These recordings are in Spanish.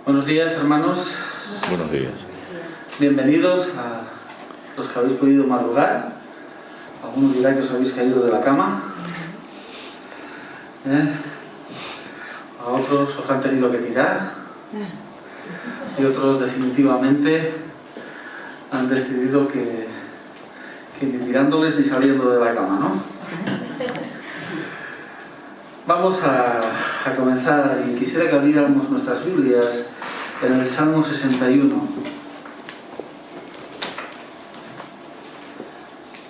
Buenos días, hermanos. Buenos días. Bienvenidos a los que habéis podido madrugar. Algunos dirán que os habéis caído de la cama. A otros os han tenido que tirar. Y otros definitivamente han decidido que ni tirándoles ni saliendo de la cama, ¿no? Vamos a comenzar y quisiera que abriéramos nuestras Biblias en el Salmo 61.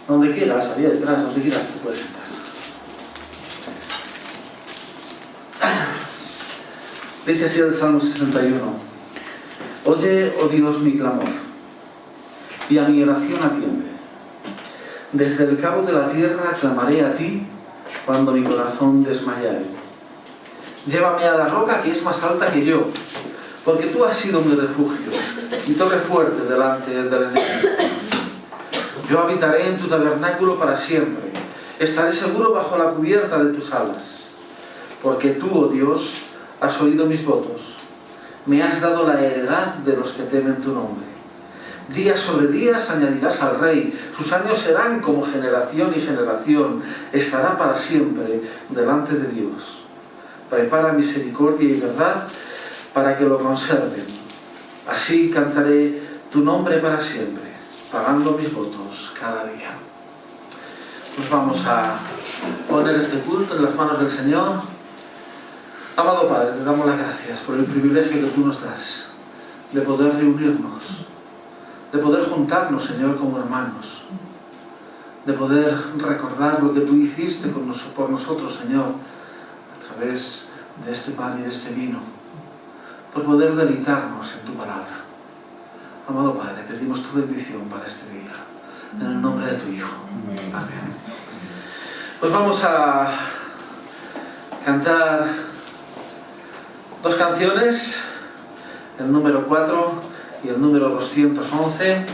Donde quieras, ahí detrás, donde quieras te puedes sentar. Dice así el Salmo 61. Oye, oh Dios, mi clamor, y a mi oración atiende. Desde el cabo de la tierra clamaré a ti cuando mi corazón desmayare. Llévame a la roca que es más alta que yo, porque tú has sido mi refugio, mi torre fuerte delante del enemigo. Yo habitaré en tu tabernáculo para siempre, estaré seguro bajo la cubierta de tus alas, porque tú, oh Dios, has oído mis votos, me has dado la heredad de los que temen tu nombre. Días sobre días añadirás al rey, sus años serán como generación y generación, estará para siempre delante de Dios. Prepara misericordia y verdad para que lo conserven. Así cantaré tu nombre para siempre, pagando mis votos cada día. Pues vamos a poner este culto en las manos del Señor. Amado Padre, te damos las gracias por el privilegio que tú nos das de poder reunirnos, de poder juntarnos, Señor, como hermanos, de poder recordar lo que tú hiciste por nosotros, Señor, a través de este pan y de este vino, por poder deleitarnos en tu palabra. Amado Padre, pedimos tu bendición para este día, en el nombre de tu Hijo. Amén. Pues vamos a cantar dos canciones, el número 4 y el número 211.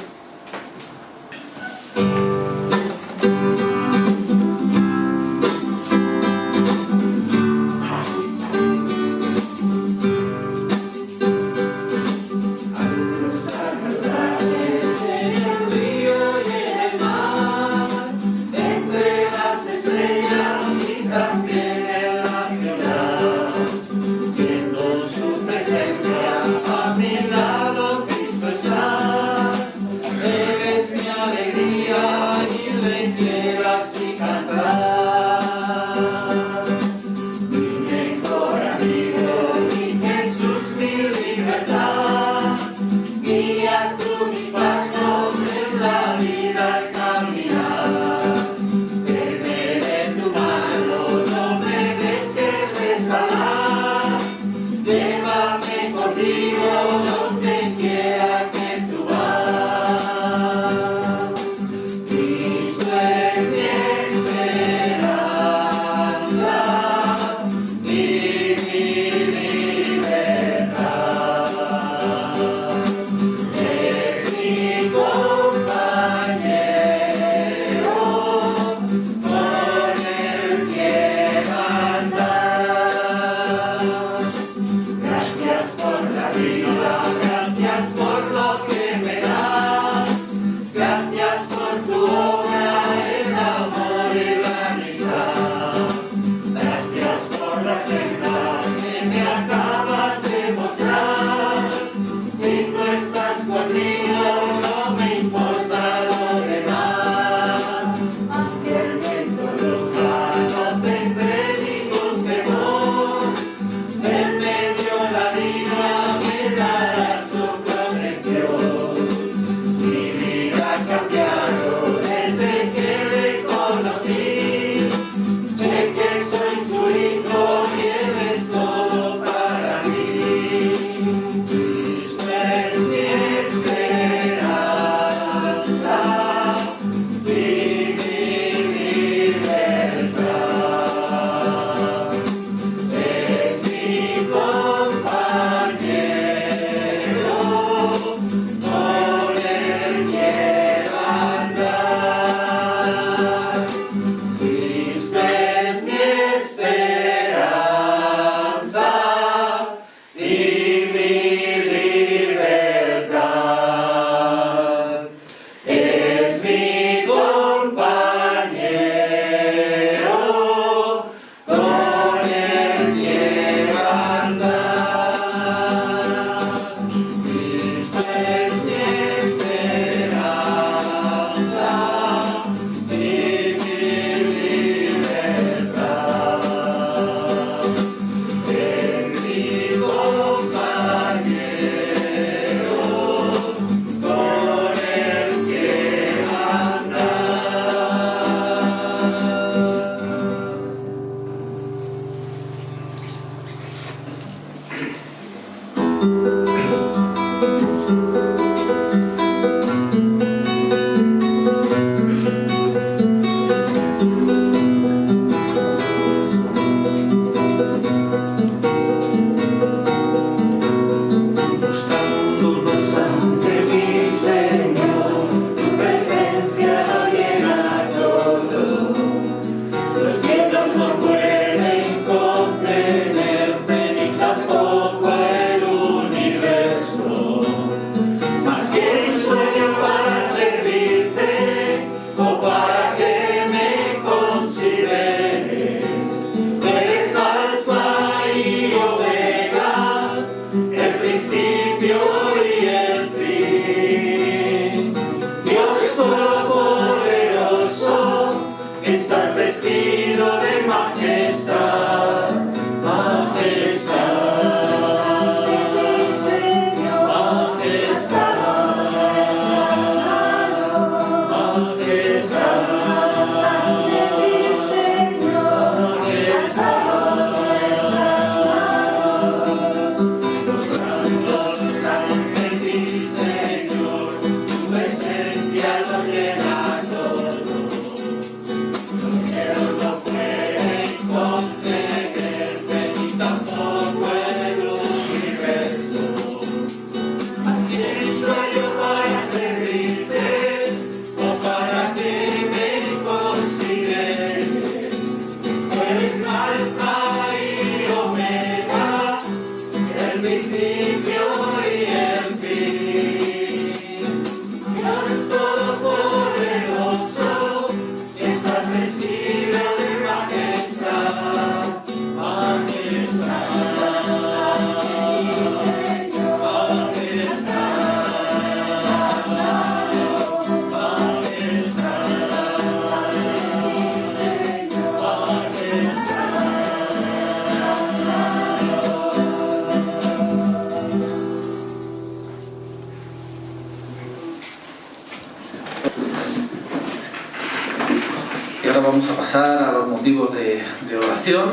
Y ahora vamos a pasar a los motivos de oración.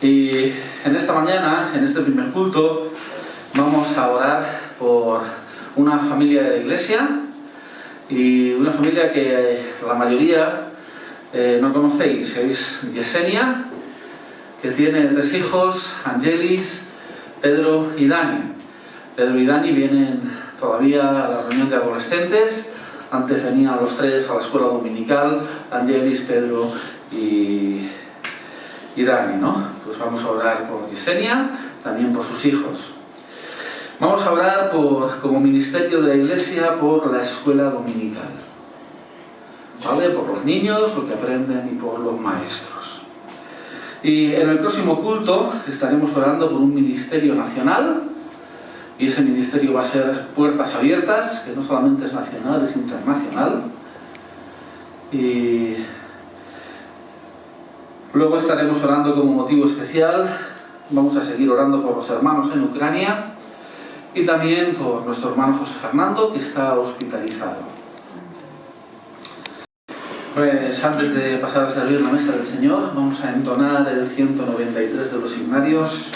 Y en esta mañana, en este primer culto, vamos a orar por una familia de la iglesia, y una familia que la mayoría no conocéis. Es Yesenia, que tiene 3 hijos, Angelis, Pedro y Dani. Pedro y Dani vienen todavía a la reunión de adolescentes. Antes venían los 3 a la escuela dominical, Angelis, Pedro y Dani, ¿no? Pues vamos a orar por Yesenia, también por sus hijos. Vamos a orar como ministerio de la iglesia por la escuela dominical, ¿vale? Por los niños, lo que aprenden, y por los maestros. Y en el próximo culto estaremos orando por un ministerio nacional, y ese ministerio va a ser Puertas Abiertas, que no solamente es nacional, es internacional. Y luego estaremos orando como motivo especial, vamos a seguir orando por los hermanos en Ucrania, y también por nuestro hermano José Fernando, que está hospitalizado. Pues antes de pasar a servir la mesa del Señor, vamos a entonar el 193 de los Himnarios.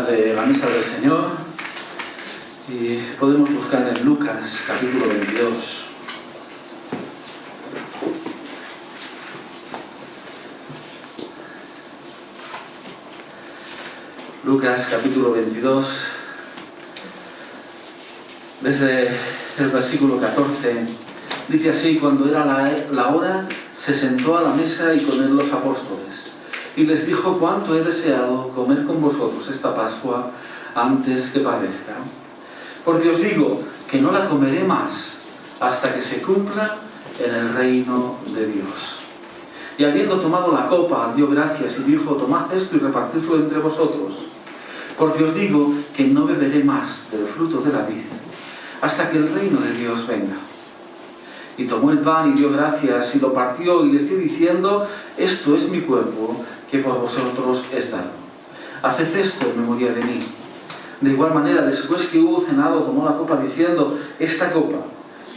De la misa del Señor, y podemos buscar en Lucas capítulo 22. Lucas capítulo 22, desde el versículo 14, dice así: cuando era la hora, se sentó a la mesa y con él los apóstoles, y les dijo: cuánto he deseado comer con vosotros esta Pascua antes que padezca. Porque os digo que no la comeré más hasta que se cumpla en el reino de Dios. Y habiendo tomado la copa, dio gracias y dijo: tomad esto y repartidlo entre vosotros, porque os digo que no beberé más del fruto de la vid hasta que el reino de Dios venga. Y tomó el pan y dio gracias y lo partió y les dio diciendo: esto es mi cuerpo que por vosotros es dado. Haced esto en memoria de mí. De igual manera, después que hubo cenado, tomó la copa diciendo: esta copa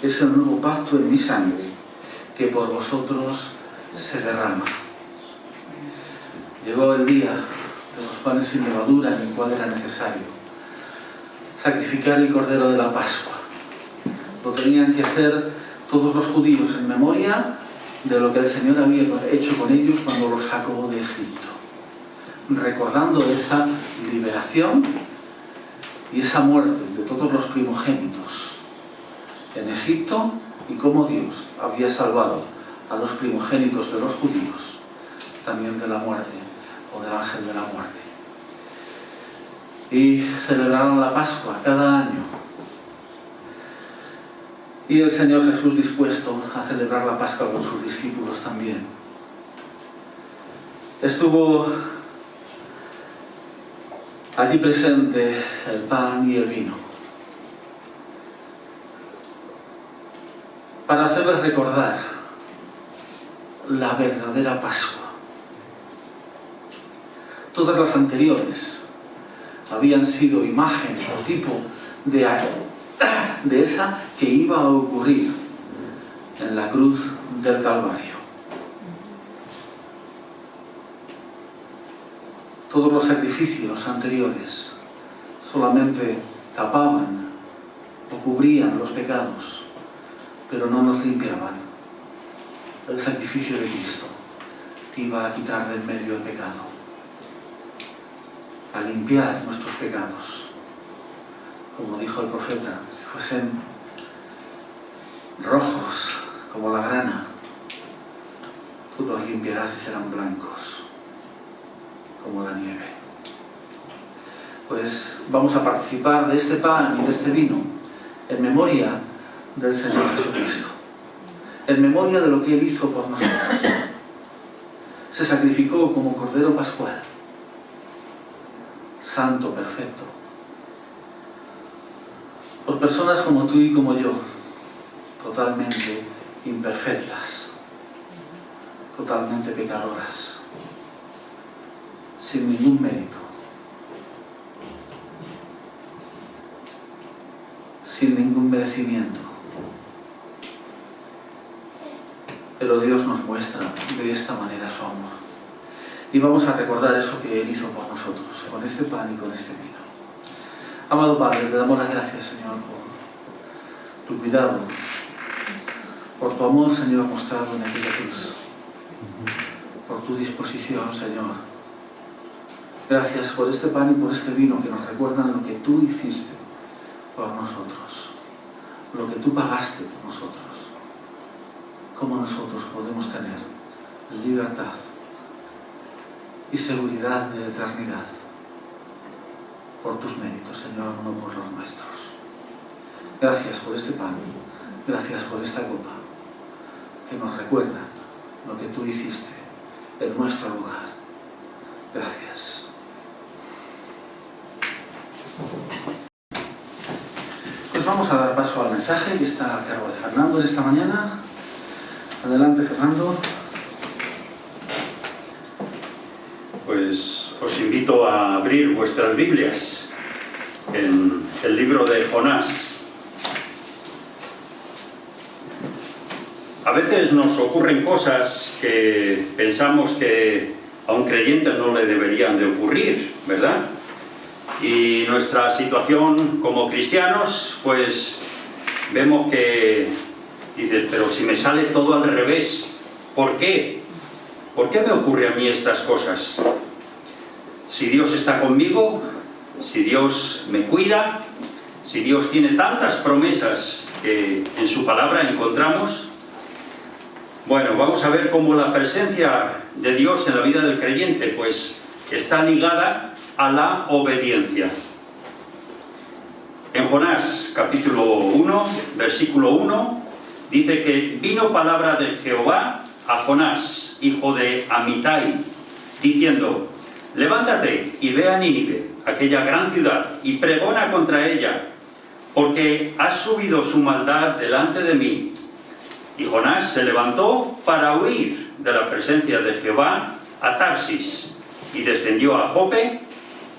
es el nuevo pacto en mi sangre, que por vosotros se derrama. Llegó el día de los panes sin levadura, en el cual era necesario sacrificar el cordero de la Pascua. Lo tenían que hacer todos los judíos en memoria de lo que el Señor había hecho con ellos cuando los sacó de Egipto, recordando esa liberación y esa muerte de todos los primogénitos en Egipto, y cómo Dios había salvado a los primogénitos de los judíos también de la muerte, o del ángel de la muerte. Y celebraron la Pascua cada año. Y el Señor Jesús dispuesto a celebrar la Pascua con sus discípulos también. Estuvo allí presente el pan y el vino, para hacerles recordar la verdadera Pascua. Todas las anteriores habían sido imagen o tipo de esa que iba a ocurrir en la cruz del Calvario. Todos los sacrificios anteriores solamente tapaban o cubrían los pecados, pero no nos limpiaban. El sacrificio de Cristo iba a quitar del medio el pecado, a limpiar nuestros pecados. Como dijo el profeta, si fuesen rojos como la grana, tú los limpiarás y serán blancos como la nieve. Pues vamos a participar de este pan y de este vino en memoria del Señor Jesucristo, en memoria de lo que Él hizo por nosotros. Se sacrificó como Cordero Pascual, santo, perfecto, por personas como tú y como yo, totalmente imperfectas, totalmente pecadoras, sin ningún mérito, sin ningún merecimiento. Pero Dios nos muestra de esta manera su amor. Y vamos a recordar eso que Él hizo por nosotros, con este pan y con este vino. Amado Padre, te damos las gracias, Señor, por tu cuidado, por tu amor, Señor, mostrado en aquella cruz, por tu disposición, Señor. Gracias por este pan y por este vino que nos recuerdan lo que tú hiciste por nosotros, lo que tú pagaste por nosotros. Cómo nosotros podemos tener libertad y seguridad de eternidad por tus méritos, Señor, no por los nuestros. Gracias por este pan, gracias por esta copa que nos recuerda lo que tú hiciste en nuestro lugar. Gracias. Pues vamos a dar paso al mensaje que está a cargo de Fernando en esta mañana. Adelante, Fernando. Pues os invito a abrir vuestras Biblias en el libro de Jonás. A veces nos ocurren cosas que pensamos que a un creyente no le deberían de ocurrir, ¿verdad? Y nuestra situación como cristianos, pues vemos que dices, pero si me sale todo al revés, ¿por qué? ¿Por qué me ocurre a mí estas cosas? si Dios está conmigo, si Dios me cuida, si Dios tiene tantas promesas que en su palabra encontramos, bueno, vamos a ver cómo la presencia de Dios en la vida del creyente pues está ligada a la obediencia. En Jonás, capítulo 1, versículo 1, dice que vino palabra de Jehová a Jonás, hijo de Amitai, diciendo: levántate y ve a Nínive, aquella gran ciudad, y pregona contra ella, porque ha subido su maldad delante de mí. Y Jonás se levantó para huir de la presencia de Jehová a Tarsis, y descendió a Jope,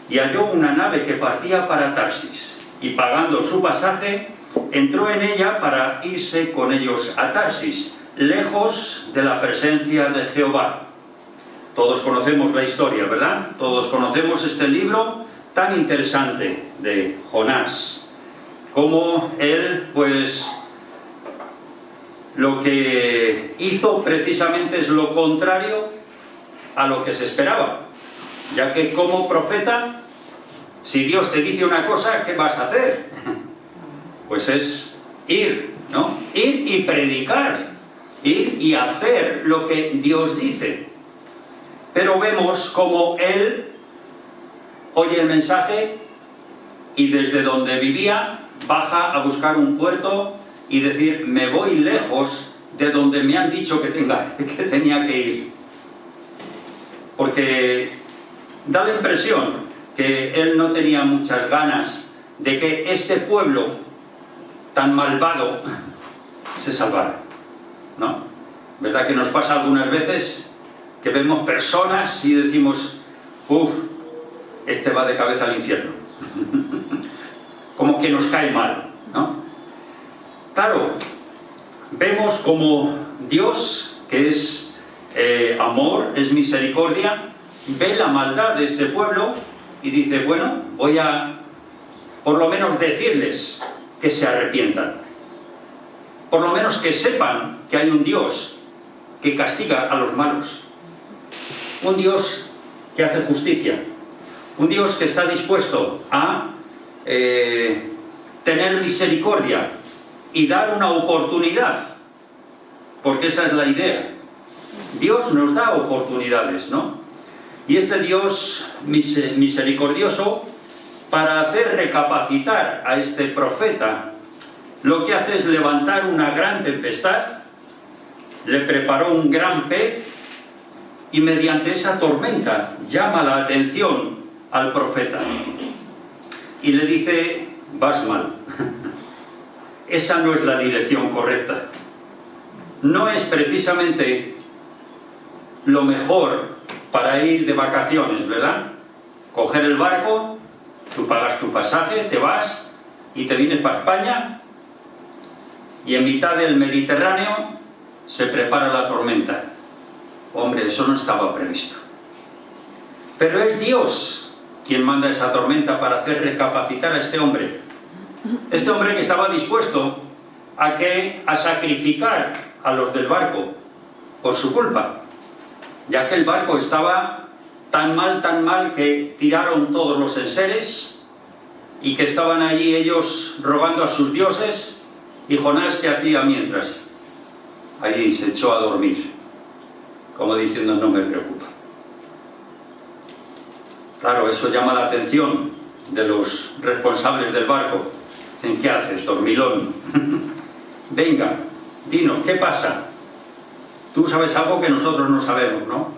y halló una nave que partía para Tarsis, y pagando su pasaje, entró en ella para irse con ellos a Tarsis, lejos de la presencia de Jehová. Todos conocemos la historia, ¿verdad? Todos conocemos este libro tan interesante de Jonás. Cómo él, pues, lo que hizo precisamente es lo contrario a lo que se esperaba. Ya que como profeta, si Dios te dice una cosa, ¿qué vas a hacer? Pues es ir, ¿no? Ir y predicar, ir y hacer lo que Dios dice. Pero vemos cómo él oye el mensaje y desde donde vivía baja a buscar un puerto y decir: me voy lejos de donde me han dicho que tenía que ir. Porque da la impresión que él no tenía muchas ganas de que este pueblo tan malvado se salvara, ¿no? ¿Verdad que nos pasa algunas veces que vemos personas y decimos: este va de cabeza al infierno? Como que nos cae mal, ¿no? Claro, vemos como Dios, que es amor, es misericordia, ve la maldad de este pueblo y dice: bueno, voy a por lo menos decirles que se arrepientan, por lo menos que sepan que hay un Dios que castiga a los malos, un Dios que hace justicia, un Dios que está dispuesto a tener misericordia y dar una oportunidad, porque esa es la idea. Dios nos da oportunidades, ¿no? Y este Dios misericordioso, para hacer recapacitar a este profeta, lo que hace es levantar una gran tempestad, le preparó un gran pez y mediante esa tormenta llama la atención al profeta y le dice: vas mal. Esa no es la dirección correcta. No es precisamente lo mejor para ir de vacaciones, ¿verdad? Coger el barco, tú pagas tu pasaje, te vas y te vienes para España, y en mitad del Mediterráneo se prepara la tormenta. Hombre, eso no estaba previsto. Pero es Dios quien manda esa tormenta para hacer recapacitar a este hombre. Este hombre que estaba dispuesto a sacrificar a los del barco por su culpa, ya que el barco estaba tan mal que tiraron todos los enseres y que estaban allí ellos rogando a sus dioses. Y Jonás, ¿qué hacía mientras? Allí se echó a dormir, como diciendo: no me preocupa. Claro, eso llama la atención de los responsables del barco. Dicen: ¿qué haces, dormilón? Venga, dinos, ¿qué pasa? Tú sabes algo que nosotros no sabemos, ¿no?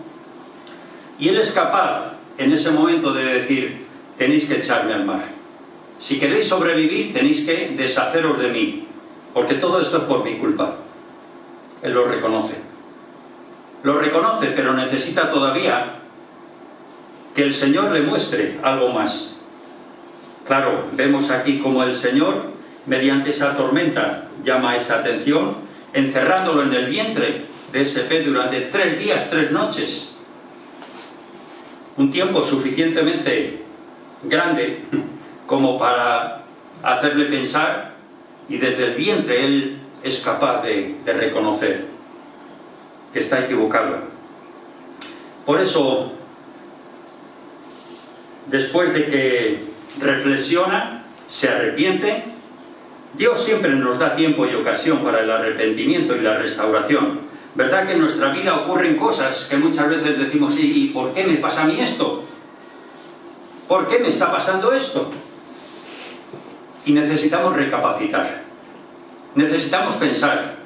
Y él es capaz en ese momento de decir: tenéis que echarme al mar. Si queréis sobrevivir, tenéis que deshaceros de mí, porque todo esto es por mi culpa. Él lo reconoce. Lo reconoce, pero necesita todavía que el Señor le muestre algo más. Claro, vemos aquí como el Señor, mediante esa tormenta, llama esa atención, encerrándolo en el vientre de ese pez durante 3 días, 3 noches. Un tiempo suficientemente grande como para hacerle pensar, y desde el vientre él es capaz de reconocer que está equivocado. Por eso después de que reflexiona, se arrepiente, Dios siempre nos da tiempo y ocasión para el arrepentimiento y la restauración. ¿Verdad que en nuestra vida ocurren cosas que muchas veces decimos, ¿y por qué me pasa a mí esto? ¿Por qué me está pasando esto? Y necesitamos recapacitar. Necesitamos pensar,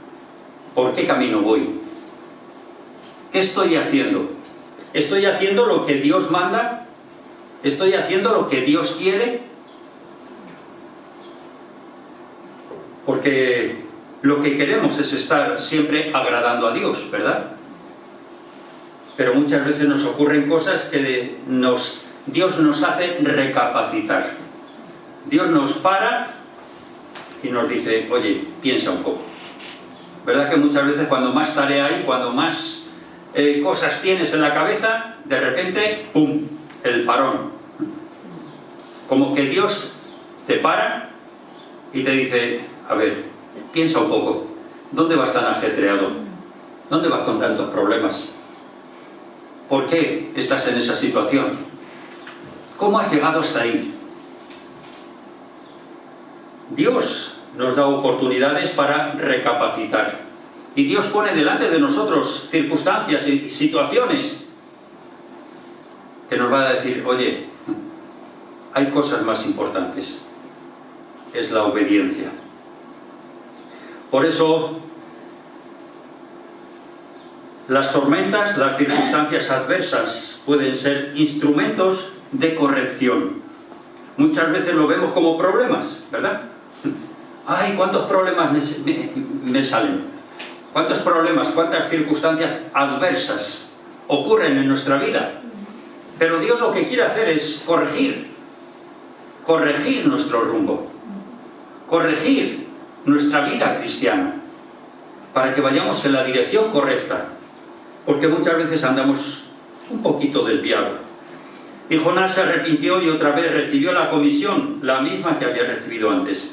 ¿por qué camino voy? ¿Qué estoy haciendo? ¿Estoy haciendo lo que Dios manda? ¿Estoy haciendo lo que Dios quiere? Porque lo que queremos es estar siempre agradando a Dios, ¿verdad? Pero muchas veces nos ocurren cosas que Dios nos hace recapacitar. Dios nos para y nos dice, oye, piensa un poco. ¿Verdad que muchas veces cuando más tarea hay, cuando más cosas tienes en la cabeza, de repente, ¡pum!, el parón. Como que Dios te para y te dice, a ver, piensa un poco, ¿dónde vas tan ajetreado? ¿Dónde vas con tantos problemas? ¿Por qué estás en esa situación? ¿Cómo has llegado hasta ahí? Dios nos da oportunidades para recapacitar. Y Dios pone delante de nosotros circunstancias y situaciones que nos va a decir, oye, hay cosas más importantes. Es la obediencia. Por eso, las tormentas, las circunstancias adversas pueden ser instrumentos de corrección. Muchas veces lo vemos como problemas, ¿verdad? ¡Ay, cuántos problemas me salen! ¿Cuántos problemas, cuántas circunstancias adversas ocurren en nuestra vida? Pero Dios lo que quiere hacer es corregir nuestro rumbo, corregir nuestra vida cristiana, para que vayamos en la dirección correcta, porque muchas veces andamos un poquito desviados. Y Jonás se arrepintió y otra vez recibió la comisión, la misma que había recibido antes.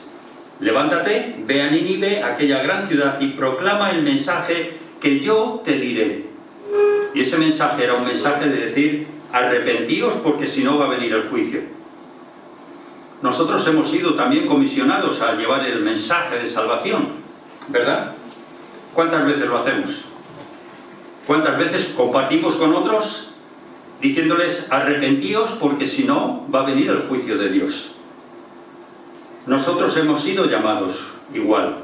Levántate, ve a Nínive, aquella gran ciudad, y proclama el mensaje que yo te diré. Y ese mensaje era un mensaje de decir, arrepentíos porque si no va a venir el juicio. Nosotros hemos sido también comisionados a llevar el mensaje de salvación, ¿verdad? ¿Cuántas veces lo hacemos? ¿Cuántas veces compartimos con otros diciéndoles, arrepentíos porque si no va a venir el juicio de Dios? Nosotros hemos sido llamados igual.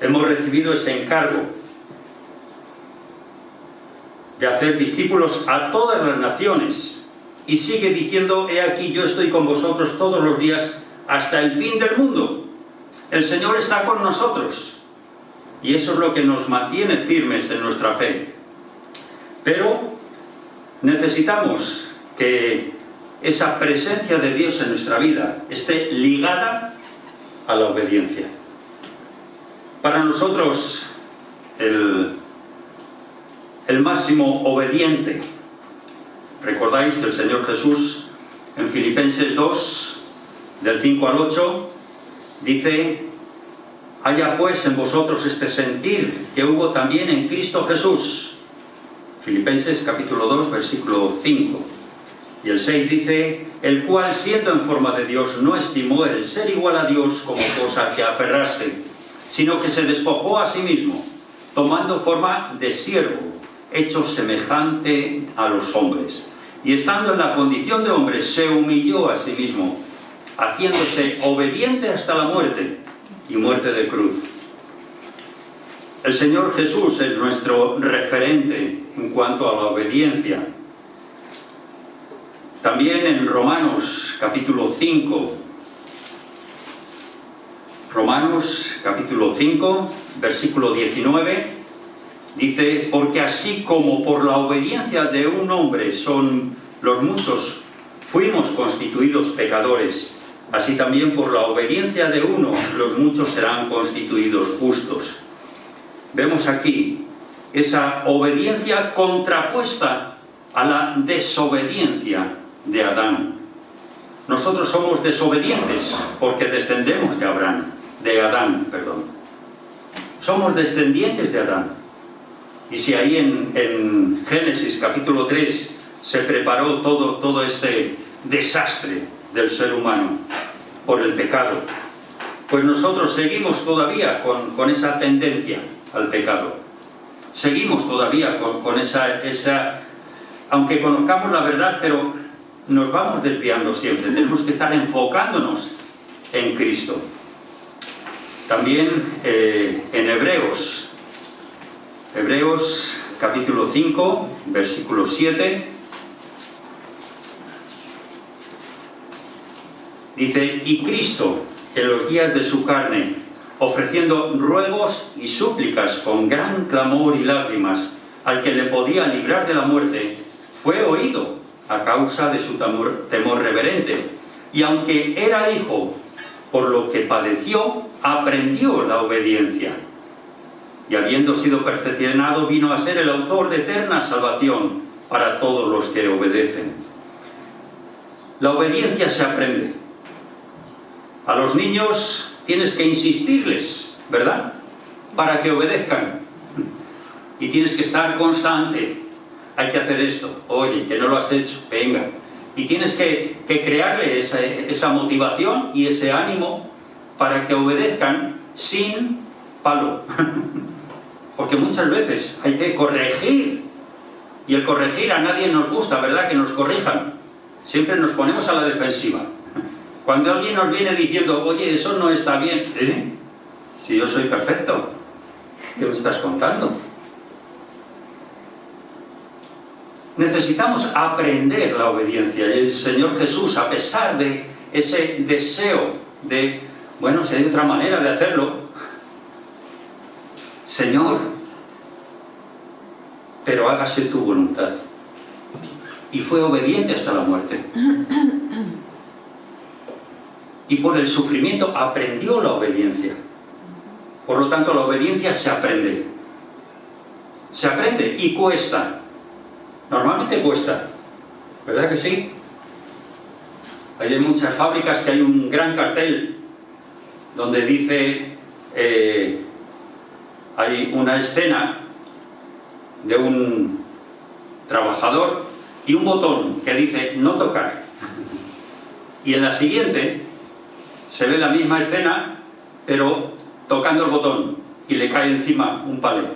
Hemos recibido ese encargo de hacer discípulos a todas las naciones. Y sigue diciendo, he aquí yo estoy con vosotros todos los días hasta el fin del mundo. El Señor está con nosotros. Y eso es lo que nos mantiene firmes en nuestra fe. Pero necesitamos que esa presencia de Dios en nuestra vida esté ligada a la obediencia. Para nosotros, el máximo obediente, ¿recordáis del Señor Jesús en Filipenses 2, del 5 al 8? Dice, haya pues en vosotros este sentir que hubo también en Cristo Jesús. Filipenses capítulo 2, versículo 5. Y el 6 dice, el cual siendo en forma de Dios no estimó el ser igual a Dios como cosa que aferrarse, sino que se despojó a sí mismo, tomando forma de siervo, hecho semejante a los hombres. Y estando en la condición de hombre, se humilló a sí mismo, haciéndose obediente hasta la muerte, y muerte de cruz. El Señor Jesús es nuestro referente en cuanto a la obediencia. También en Romanos capítulo 5, versículo 19, dice, porque así como por la obediencia de un hombre son los muchos, fuimos constituidos pecadores, así también por la obediencia de uno los muchos serán constituidos justos. Vemos aquí esa obediencia contrapuesta a la desobediencia de Adán. Nosotros somos desobedientes porque descendemos de Adán. Somos descendientes de Adán. Y si ahí en Génesis capítulo 3 se preparó todo este desastre del ser humano por el pecado. Pues nosotros seguimos todavía con esa tendencia al pecado. Seguimos todavía con esa... Aunque conozcamos la verdad, pero nos vamos desviando siempre. Tenemos que estar enfocándonos en Cristo. También en Hebreos capítulo 5, versículo 7, dice: y Cristo, en los días de su carne, ofreciendo ruegos y súplicas con gran clamor y lágrimas al que le podía librar de la muerte, fue oído a causa de su temor reverente. Y aunque era hijo, por lo que padeció, aprendió la obediencia. Y habiendo sido perfeccionado, vino a ser el autor de eterna salvación para todos los que obedecen. La obediencia se aprende. A los niños tienes que insistirles, ¿verdad?, para que obedezcan. Y tienes que estar constante. Hay que hacer esto. Oye, que no lo has hecho. Venga. Y tienes que crearle esa motivación y ese ánimo para que obedezcan sin palo. Porque muchas veces hay que corregir. Y el corregir a nadie nos gusta, ¿verdad?, que nos corrijan. Siempre nos ponemos a la defensiva. Cuando alguien nos viene diciendo: oye, eso no está bien. Si yo soy perfecto, ¿qué me estás contando? Necesitamos aprender la obediencia. Y el Señor Jesús, a pesar de ese deseo de, bueno, si hay otra manera de hacerlo, Señor, pero hágase tu voluntad. Y fue obediente hasta la muerte. Y por el sufrimiento aprendió la obediencia. Por lo tanto, la obediencia se aprende. Se aprende y cuesta. Normalmente cuesta. ¿Verdad que sí? Hay en muchas fábricas que hay un gran cartel donde dice, hay una escena de un trabajador y un botón que dice no tocar. Y en la siguiente se ve la misma escena, pero tocando el botón y le cae encima un palé.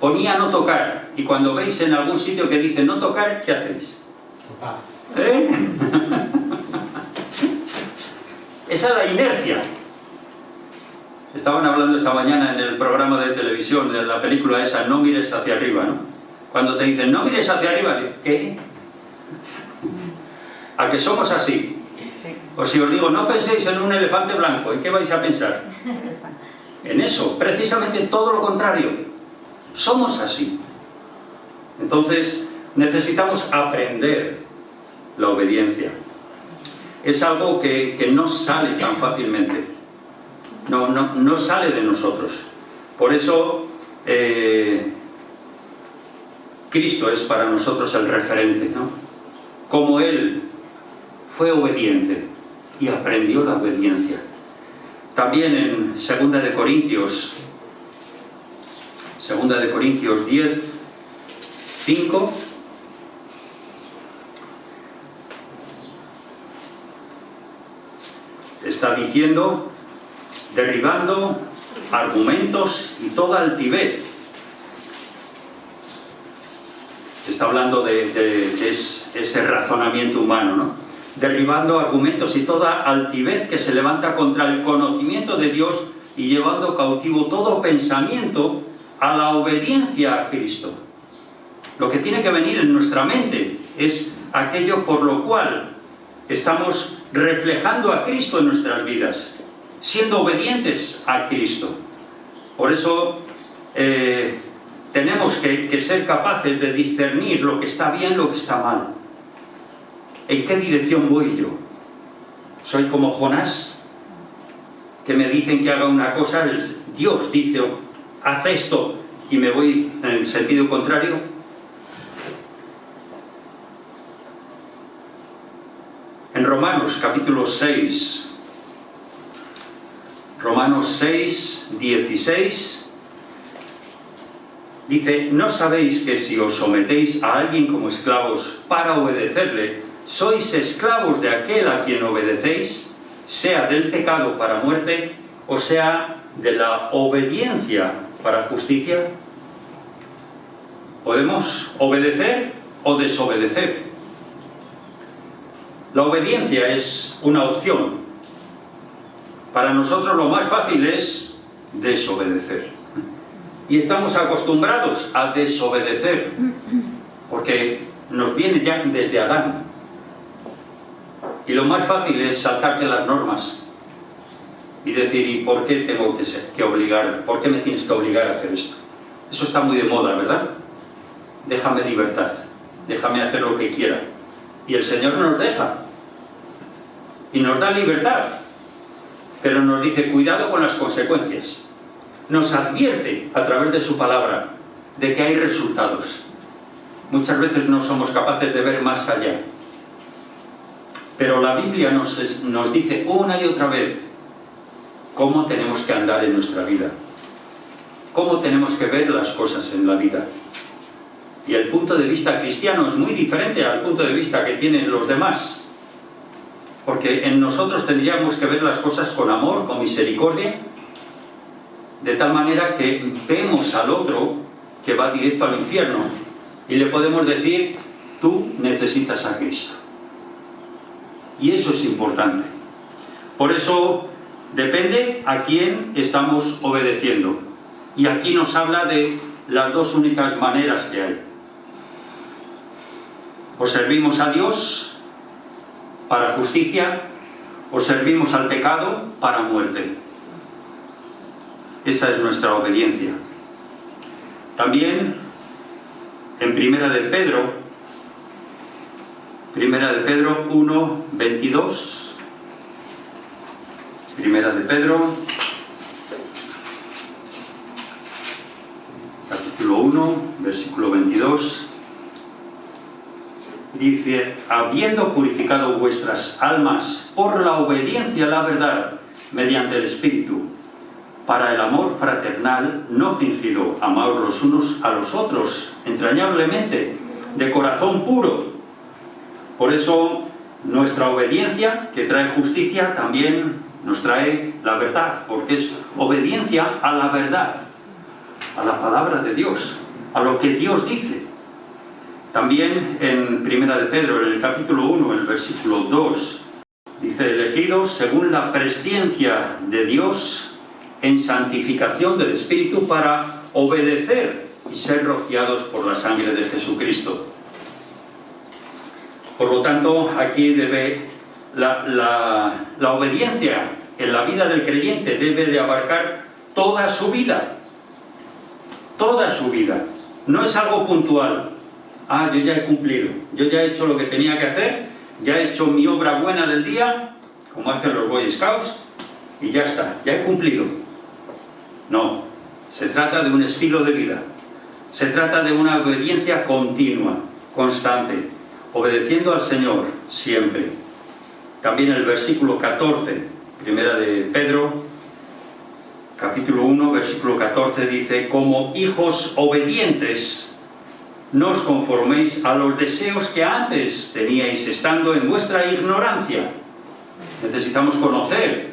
Ponía no tocar, y cuando veis en algún sitio que dice no tocar, ¿qué hacéis? ¿Eh? Esa es la inercia. Estaban hablando esta mañana en el programa de televisión de la película esa, No mires hacia arriba, ¿no? Cuando te dicen no mires hacia arriba, ¿qué? ¿A que somos así? O si os digo, no penséis en un elefante blanco, ¿en qué vais a pensar? En eso, precisamente todo lo contrario. Somos así. Entonces, necesitamos aprender la obediencia. Es algo que no sale tan fácilmente. No sale de nosotros. Por eso, Cristo es para nosotros el referente, ¿no? Como Él fue obediente y aprendió la obediencia. También en 2 de Corintios 10, 5, está diciendo, derribando argumentos y toda altivez. Está hablando de ese razonamiento humano, ¿no? Derribando argumentos y toda altivez que se levanta contra el conocimiento de Dios y llevando cautivo todo pensamiento a la obediencia a Cristo. Lo que tiene que venir en nuestra mente es aquello por lo cual estamos reflejando a Cristo en nuestras vidas, siendo obedientes a Cristo. Por eso tenemos que ser capaces de discernir lo que está bien, lo que está mal. ¿En qué dirección voy yo? ¿Soy como Jonás? Que me dicen que haga una cosa, Dios dice, haz esto, y me voy en el sentido contrario. En Romanos capítulo 6, Romanos 6, 16, Dice, ¿no sabéis que si os sometéis a alguien como esclavos para obedecerle, sois esclavos de aquel a quien obedecéis, sea del pecado para muerte, o sea de la obediencia para justicia? Podemos obedecer o desobedecer. La obediencia es una opción. Para nosotros lo más fácil es desobedecer. Y estamos acostumbrados a desobedecer, porque nos viene ya desde Adán. Y lo más fácil es saltarte las normas y decir, ¿y por qué tengo que obligar? ¿Por qué me tienes que obligar a hacer esto? Eso está muy de moda, ¿verdad? Déjame libertad, déjame hacer lo que quiera. Y el Señor nos deja y nos da libertad, pero nos dice, cuidado con las consecuencias. Nos advierte a través de su palabra de que hay resultados. Muchas veces no somos capaces de ver más allá, pero la Biblia nos dice una y otra vez cómo tenemos que andar en nuestra vida, cómo tenemos que ver las cosas en la vida. Y el punto de vista cristiano es muy diferente al punto de vista que tienen los demás, porque en nosotros tendríamos que ver las cosas con amor, con misericordia, de tal manera que vemos al otro que va directo al infierno y le podemos decir, tú necesitas a Cristo. Y eso es importante. Por eso depende a quién estamos obedeciendo. Y aquí nos habla de las dos únicas maneras que hay. O servimos a Dios para justicia, o servimos al pecado para muerte. Esa es nuestra obediencia. También en Primera de Pedro 1, 22. Primera de Pedro, capítulo 1, versículo 22. Dice, habiendo purificado vuestras almas por la obediencia a la verdad mediante el Espíritu, para el amor fraternal no fingido, amaos los unos a los otros entrañablemente, de corazón puro. Por eso nuestra obediencia, que trae justicia, también nos trae la verdad, porque es obediencia a la verdad, a la palabra de Dios, a lo que Dios dice. También en Primera de Pedro, en el capítulo 1, el versículo 2, dice, elegidos según la presciencia de Dios en santificación del Espíritu para obedecer y ser rociados por la sangre de Jesucristo. Por lo tanto, aquí debe la obediencia en la vida del creyente debe de abarcar toda su vida. Toda su vida. No es algo puntual. Yo ya he cumplido, yo ya he hecho lo que tenía que hacer, ya he hecho mi obra buena del día, como hacen los Boy Scouts, y ya está, ya he cumplido. No, se trata de un estilo de vida, se trata de una obediencia continua, constante, obedeciendo al Señor siempre. También el versículo 14, Primera de Pedro, capítulo 1, versículo 14, dice, como hijos obedientes, no os conforméis a los deseos que antes teníais estando en vuestra ignorancia. Necesitamos conocer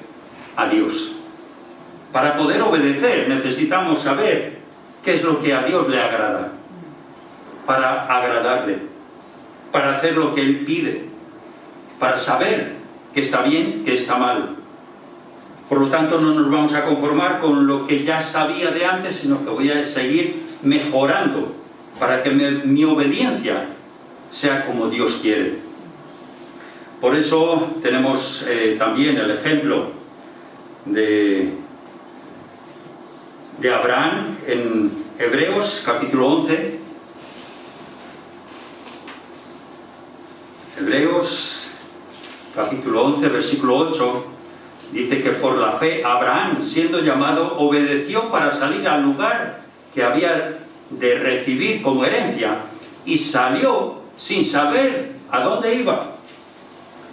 a Dios. Para poder obedecer necesitamos saber qué es lo que a Dios le agrada. Para agradarle. Para hacer lo que Él pide. Para saber que está bien, que está mal. Por lo tanto, no nos vamos a conformar con lo que ya sabía de antes, sino que voy a seguir mejorando para que mi obediencia sea como Dios quiere. Por eso tenemos también el ejemplo de Abraham en Hebreos capítulo 11. Hebreos capítulo 11, versículo 8, dice que por la fe Abraham, siendo llamado, obedeció para salir al lugar que había de recibir como herencia, y salió sin saber a dónde iba.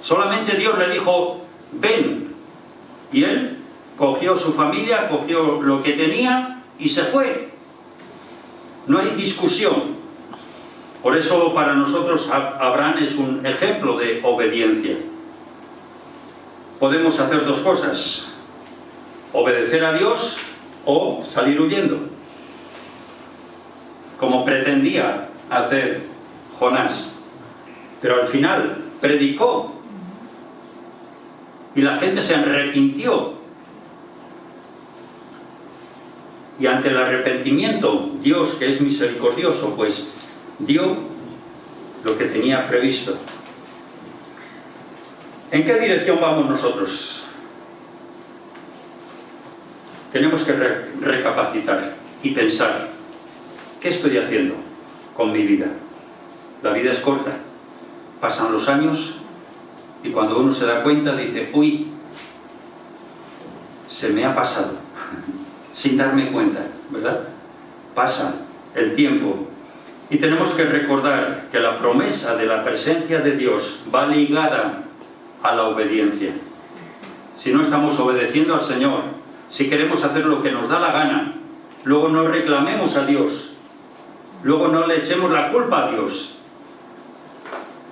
Solamente Dios le dijo, ven, y él cogió su familia, cogió lo que tenía y se fue. no hay discusión. Por eso para nosotros Abraham es un ejemplo de obediencia. Podemos hacer dos cosas: obedecer a Dios o salir huyendo, como pretendía hacer Jonás. Pero al final predicó y la gente se arrepintió. Y ante el arrepentimiento, Dios, que es misericordioso, pues dio lo que tenía previsto. ¿En qué dirección vamos nosotros? Tenemos que recapacitar y pensar: ¿qué estoy haciendo con mi vida? La vida es corta, pasan los años y cuando uno se da cuenta dice: uy, se me ha pasado, sin darme cuenta, ¿verdad? Pasa el tiempo y tenemos que recordar que la promesa de la presencia de Dios va ligada a la obediencia. Si no estamos obedeciendo al Señor, si queremos hacer lo que nos da la gana, luego no reclamemos a Dios, luego no le echemos la culpa a Dios.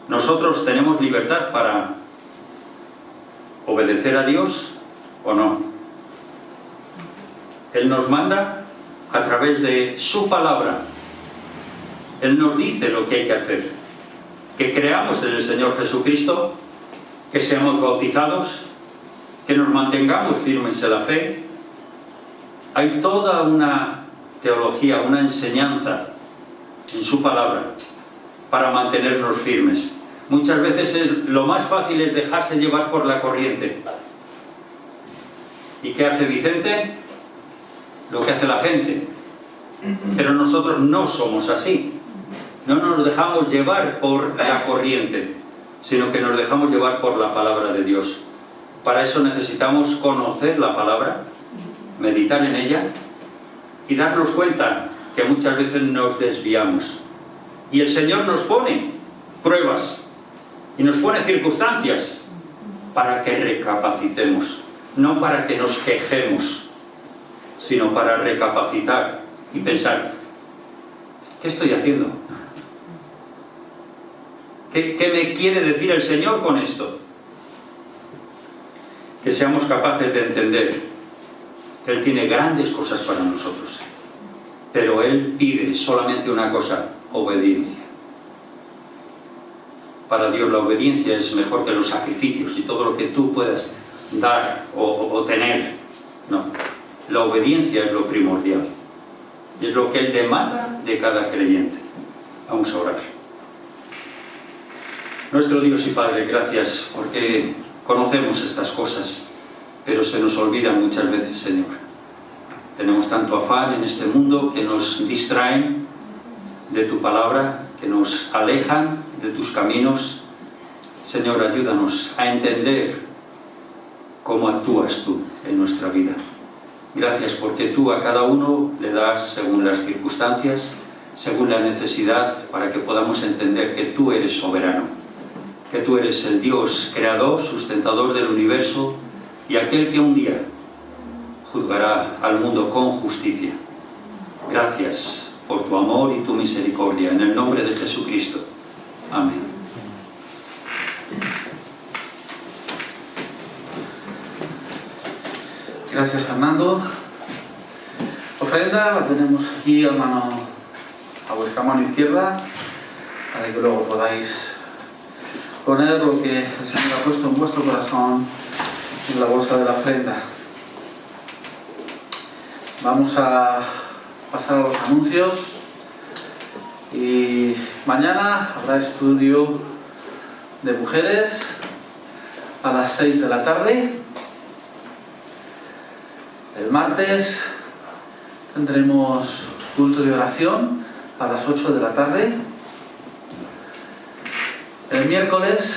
Nosotros tenemos libertad para obedecer a Dios o no. Él nos manda a través de su palabra. Él nos dice lo que hay que hacer: que creamos en el Señor Jesucristo, que seamos bautizados, que nos mantengamos firmes en la fe. Hay toda una teología, una enseñanza en su palabra para mantenernos firmes. Muchas veces lo más fácil es dejarse llevar por la corriente. ¿Y qué hace Vicente? Lo que hace la gente. Pero nosotros no somos así. No nos dejamos llevar por la corriente, sino que nos dejamos llevar por la palabra de Dios. Para eso necesitamos conocer la palabra, meditar en ella y darnos cuenta que muchas veces nos desviamos. Y el Señor nos pone pruebas y nos pone circunstancias para que recapacitemos, no para que nos quejemos, sino para recapacitar y pensar: ¿qué estoy haciendo? ¿Qué me quiere decir el Señor con esto? Que seamos capaces de entender que Él tiene grandes cosas para nosotros, pero Él pide solamente una cosa: obediencia. Para Dios la obediencia es mejor que los sacrificios y todo lo que tú puedas dar o tener. No, la obediencia es lo primordial, es lo que Él demanda de cada creyente. Vamos a orar. Nuestro Dios y Padre, gracias porque conocemos estas cosas, pero se nos olvidan muchas veces, Señor. Tenemos tanto afán en este mundo que nos distraen de tu palabra, que nos alejan de tus caminos. Señor, ayúdanos a entender cómo actúas tú en nuestra vida. Gracias porque tú a cada uno le das según las circunstancias, según la necesidad, para que podamos entender que tú eres soberano, que tú eres el Dios creador, sustentador del universo y aquel que un día juzgará al mundo con justicia. Gracias por tu amor y tu misericordia, en el nombre de Jesucristo. Amén. Gracias, Fernando. Ofrenda la tenemos aquí a vuestra mano izquierda, para que luego podáis poner lo que el Señor ha puesto en vuestro corazón en la bolsa de la ofrenda. Vamos a pasar a los anuncios y mañana habrá estudio de mujeres a las 6 de la tarde. El martes tendremos culto de oración a las 8 de la tarde. El miércoles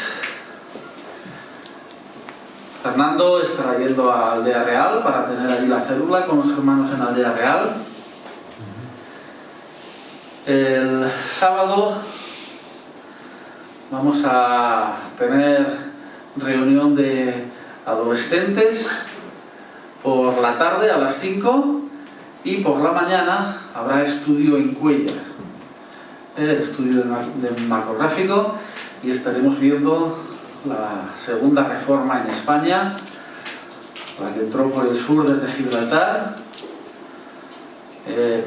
Fernando estará yendo a Aldea Real para tener allí la célula con los hermanos en Aldea Real. El sábado vamos a tener reunión de adolescentes por la tarde a las 5 Y por la mañana habrá estudio en Cuéllar, el estudio de narcotráfico, y estaremos viendo la segunda reforma en España, la que entró por el sur desde Gibraltar en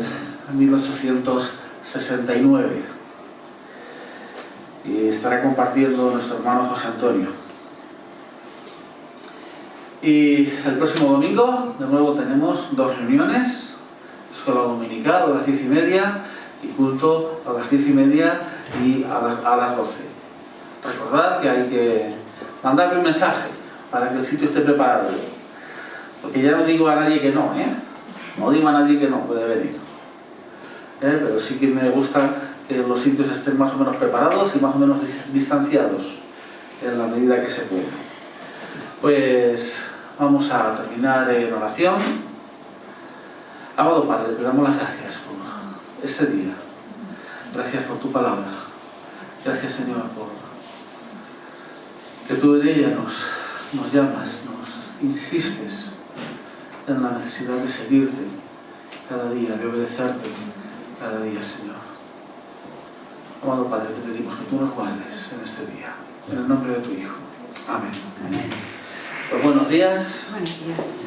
1869. Y estará compartiendo nuestro hermano José Antonio. Y el próximo domingo, de nuevo, tenemos 2 reuniones: escuela dominical a las 10:30 y culto a las 10:30 y a las 12. Recordad que hay que mandarle un mensaje para que el sitio esté preparado, porque ya no digo a nadie que no, no digo a nadie que no puede venir, pero sí que me gusta que los sitios estén más o menos preparados y más o menos distanciados en la medida que se pueda. Pues vamos a terminar en oración. Amado Padre, te damos las gracias por este día. Gracias por tu palabra. Gracias, Señor, por que tú en ella nos llamas, nos insistes en la necesidad de seguirte cada día, de obedecerte cada día, Señor. Amado Padre, te pedimos que tú nos guardes en este día. En el nombre de tu Hijo. Amén. Amén. Pues buenos días. Buenos días.